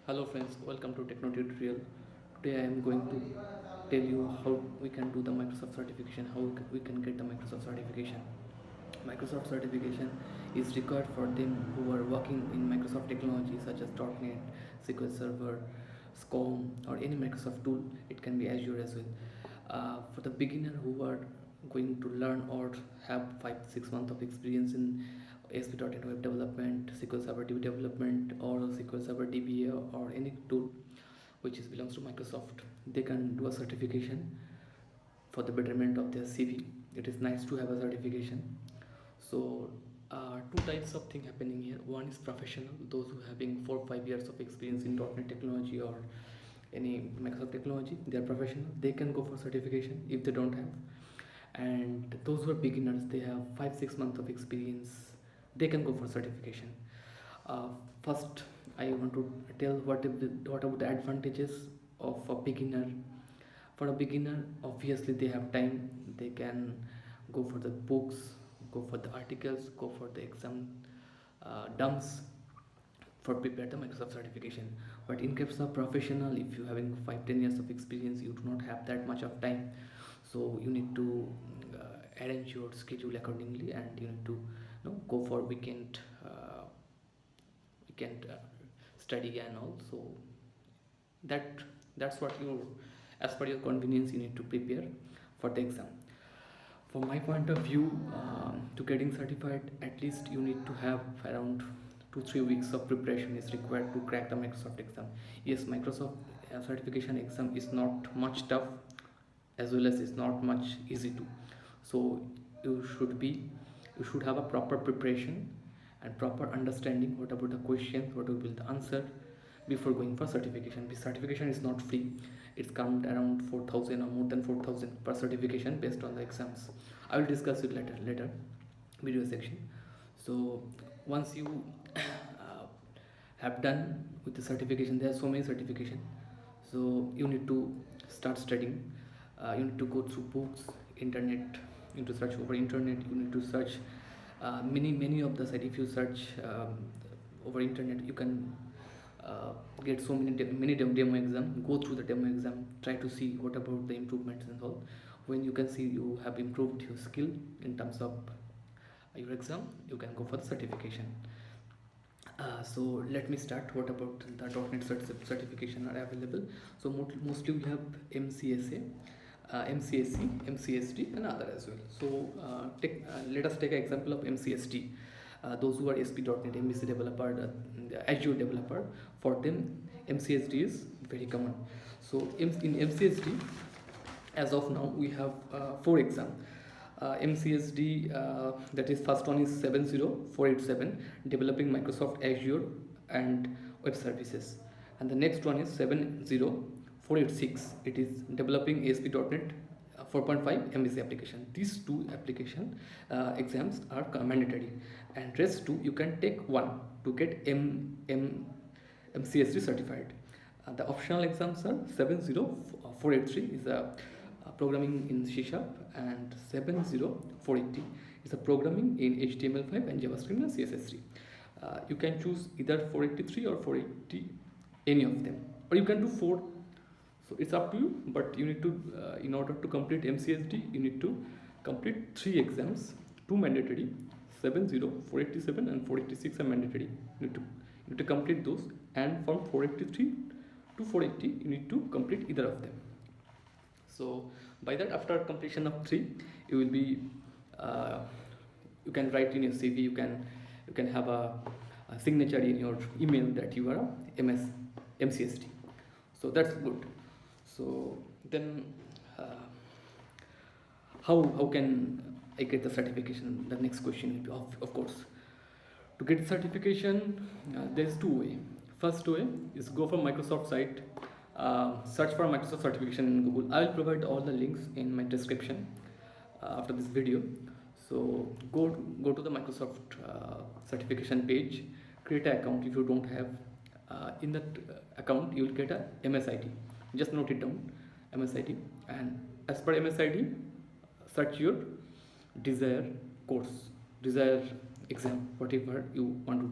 Hello friends, welcome to Techno Tutorial. Today I am going to tell you how we can do the Microsoft certification, how we can get the Microsoft certification. Microsoft certification is required for them who are working in Microsoft technology such as .NET, SQL Server, SCORM or any Microsoft tool. It can be Azure as well. For the beginner who are going to learn or have 5-6 months of experience in ASP.NET Web development, SQL Server DB development, or SQL Server DBA or any tool which belongs to Microsoft, they can do a certification for the betterment of their CV. It is nice to have a certification. So two types of thing happening here. One is professional, those who having 4 or 5 years of experience in .NET technology or any Microsoft technology, they are professional. They can go for certification if they don't have. And those who are beginners, they have 5-6 months of experience, they can go for certification. First, I want to tell what about the advantages of a beginner. For a beginner, obviously they have time, they can go for the books, go for the articles, go for the exam dumps for prepare the Microsoft certification. But in case of professional, if you having 5-10 years of experience, you do not have that much of time, so you need to arrange your schedule accordingly, and you need to go for weekend study and all. So that that's what you, as per your convenience, you need to prepare for the exam. From my point of view, to getting certified, at least you need to have around 2-3 weeks of preparation is required to crack the Microsoft exam. Yes, Microsoft certification exam is not much tough, as well as it's not much easy too. So you should have a proper preparation and proper understanding what about the questions, what will be the answer before going for certification. The certification is not free. It's come around 4,000 or more than 4,000 per certification based on the exams. I will discuss it later video section. So once you have done with the certification, there are so many certification, so you need to start studying. You need to go through books, internet. You need to search over internet. You need to search many of the site. If you search over internet, you can get so many demo exam. Go through the demo exam, try to see what about the improvements and all. When you can see you have improved your skill in terms of your exam, you can go for the certification. So let me start. What about the .NET certification are available? So mostly we have MCSA, MCSE, MCSD and other as well. So let us take an example of MCSD. Those who are ASP.NET MVC developer, the Azure developer, for them MCSD is very common. So in MCSD, as of now, we have 4 exams. MCSD, that is first one is 70487, developing Microsoft Azure and web services, and the next one is 70486, it is developing ASP.NET 4.5 MVC application. These two application exams are mandatory, and rest two you can take one to get MCSD certified. The optional exams are 70483 is a programming in C# and 70480 is a programming in HTML5 and JavaScript and CSS3. You can choose either 483 or 480, any of them, or you can do 4. So it's up to you, but you need to in order to complete MCSD, you need to complete 3 exams, 2 mandatory, 70, 487 and 486 are mandatory. You need to complete those, and from 483 to 480 you need to complete either of them. So by that, after completion of 3, you will be you can write in your CV, you can have a signature in your email that you are a MCSD. So that's good. So then how can I get the certification? The next question will be, of course, to get certification, there is 2 ways. First way is go for Microsoft site, search for Microsoft certification in Google. I will provide all the links in my description after this video. So go to the Microsoft certification page, create an account if you don't have. In that account you will get a MSID. Just note it down, MSID, and as per MSID, search your desired course, desired exam, whatever you want to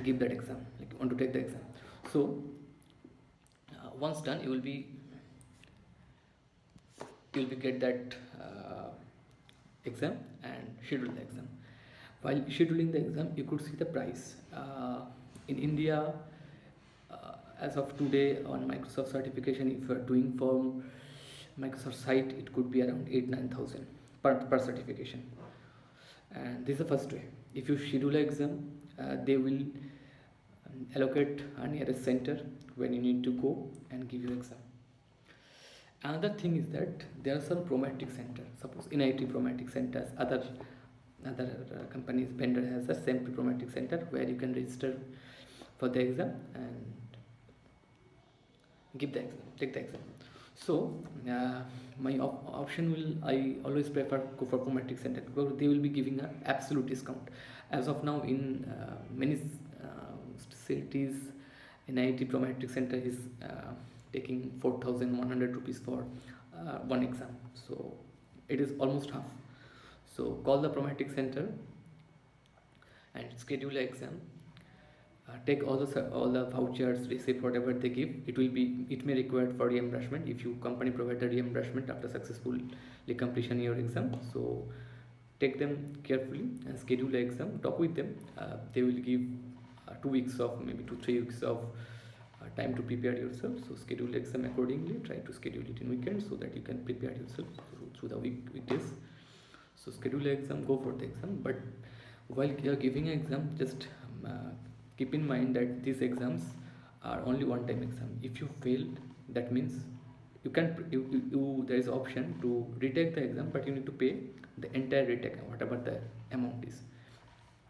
give that exam, like you want to take the exam. So once done, you will be get that exam and schedule the exam. While scheduling the exam, you could see the price. In India, as of today, on Microsoft certification, if you are doing for Microsoft site, it could be around 8-9 thousand per certification. And this is the first way. If you schedule an exam, they will allocate a nearest center when you need to go and give your exam. Another thing is that there are some promatic centers. Suppose NIT promatic centers, other companies vendor has a same promatic center where you can register for the exam and give the exam, take the exam. So my option will, I always prefer go for promatic center because they will be giving an absolute discount. As of now, in many cities, NIT promatic center is taking 4,100 rupees for one exam. So it is almost half. So call the promatic center and schedule an exam. Take all the vouchers, receipt, whatever they give. It may require for reimbursement if you company provide the reimbursement after successfully completion your exam. So take them carefully and schedule the exam. Talk with them. They will give 2 weeks of, maybe 2-3 weeks of time to prepare yourself. So schedule the exam accordingly. Try to schedule it in weekends so that you can prepare yourself through the weekdays. So schedule the exam, go for the exam. But while you are giving an exam, just keep in mind that these exams are only one-time exam. If you failed, that means you can there is option to retake the exam, but you need to pay the entire retake, whatever the amount is.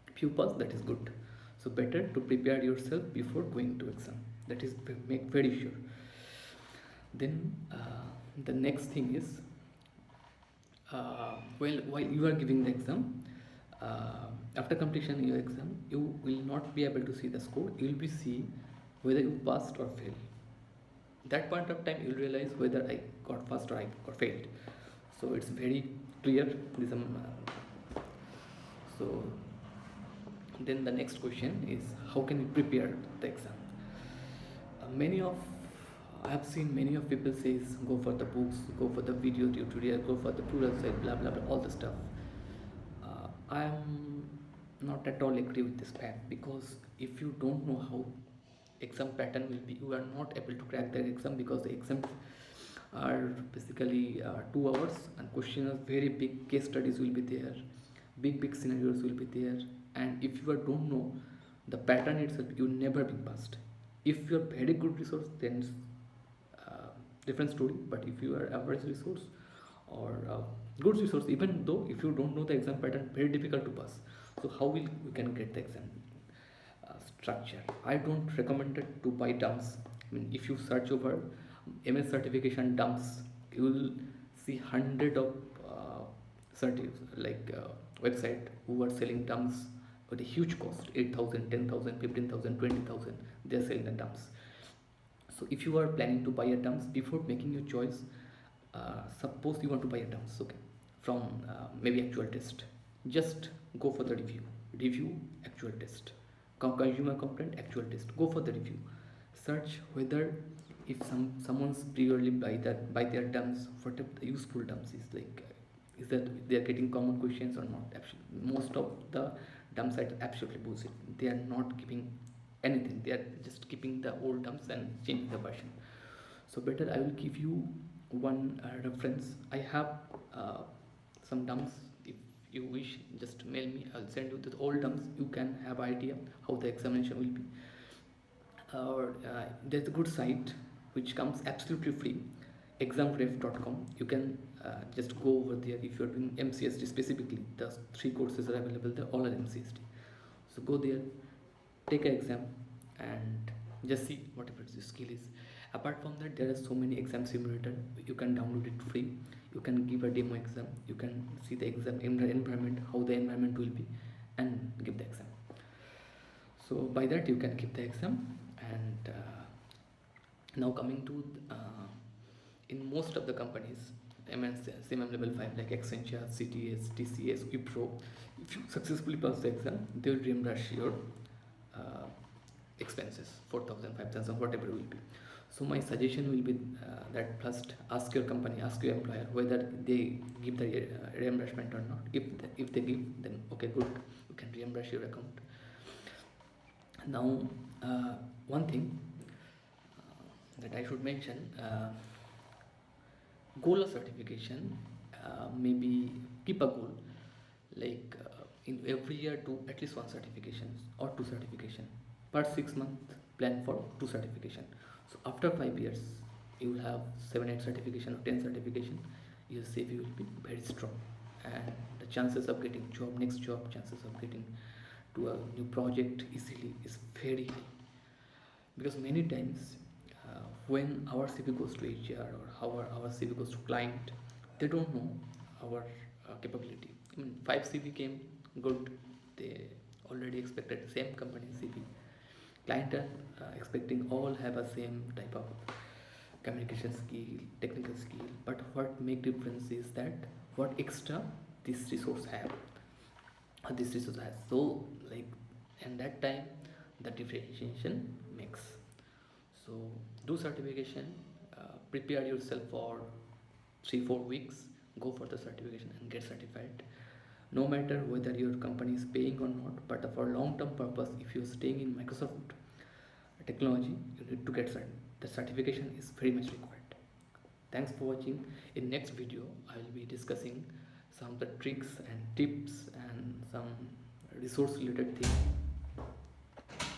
If you pass, that is good. So better to prepare yourself before going to exam. That is, make very sure. Then the next thing is, while you are giving the exam, after completion of your exam, you will not be able to see the score. You will be see whether you passed or failed. That point of time, you will realize whether I got passed or I got failed. So it's very clear. So then the next question is, how can we prepare the exam? I have seen many of people says go for the books, go for the video tutorial, go for the plural site, blah blah blah, all the stuff. I am not at all agree with this fact, because if you don't know how exam pattern will be, you are not able to crack the exam, because the exams are basically 2 hours and questions are very big, case studies will be there, big scenarios will be there, and if you don't know the pattern itself, you never be passed. If you are very good resource, then different story. But if you are average resource or good resource, even though if you don't know the exam pattern, very difficult to pass. So how will you can get the exam structure? I don't recommend it to buy dumps. I mean, if you search over MS certification dumps, you will see hundred of website who are selling dumps at a huge cost, 8,000, 10,000, 15,000, 20,000. They are selling the dumps. So if you are planning to buy a dumps, before making your choice, suppose you want to buy a dumps, okay, from maybe actual test, just go for the review actual test, consumer complaint actual test, go for the review, search whether if someone's purely buy their dumps, what the useful dumps is like, is that they are getting common questions or not. Most of the dump sites absolutely bullshit. They are not giving anything, they are just keeping the old dumps and changing the version. So better I will give you one reference. I have some dumps. If you wish, just mail me, I'll send you the old dumps. You can have idea how the examination will be. There's a good site which comes absolutely free, examref.com. You can just go over there. If you're doing MCST specifically, the 3 courses are available there, all are MCST. So go there, take an exam and just see whatever your skill is. Apart from that, there are so many exam simulator. You can download it free. You can give a demo exam. You can see the exam environment, how the environment will be, and give the exam. So by that you can keep the exam. And now coming to in most of the companies, CMM level 5 like Accenture, CTS, TCS, Wipro, if you successfully pass the exam, they will reimburse your expenses, 4,000, 5,000, whatever will be. So my suggestion will be that first ask your company, ask your employer whether they give the reimbursement or not. If they give, then okay, good, you can reimburse your account. Now, one thing that I should mention, goal of certification, maybe keep a goal like in every year do at least one certification or two certification per 6 months. Plan for two certification. So after 5 years, you will have 7, 8 certification or 10 certification. Your CV will be very strong, and the chances of getting job, next job, chances of getting to a new project easily is very high. Because many times when our CV goes to HR or our CV goes to client, they don't know our capability. I mean, 5 CV came good, they already expected same company CV. Client are expecting all have a same type of communication skill, technical skill, but what make difference is that what extra this resource have, or this resource has. So like, and that time the differentiation makes. So do certification, prepare yourself for 3-4 weeks, go for the certification and get certified. No matter whether your company is paying or not, but for long term purpose, if you're staying in Microsoft technology, you need to get the certification is very much required. Thanks for watching. In next video I will be discussing some of the tricks and tips and some resource related things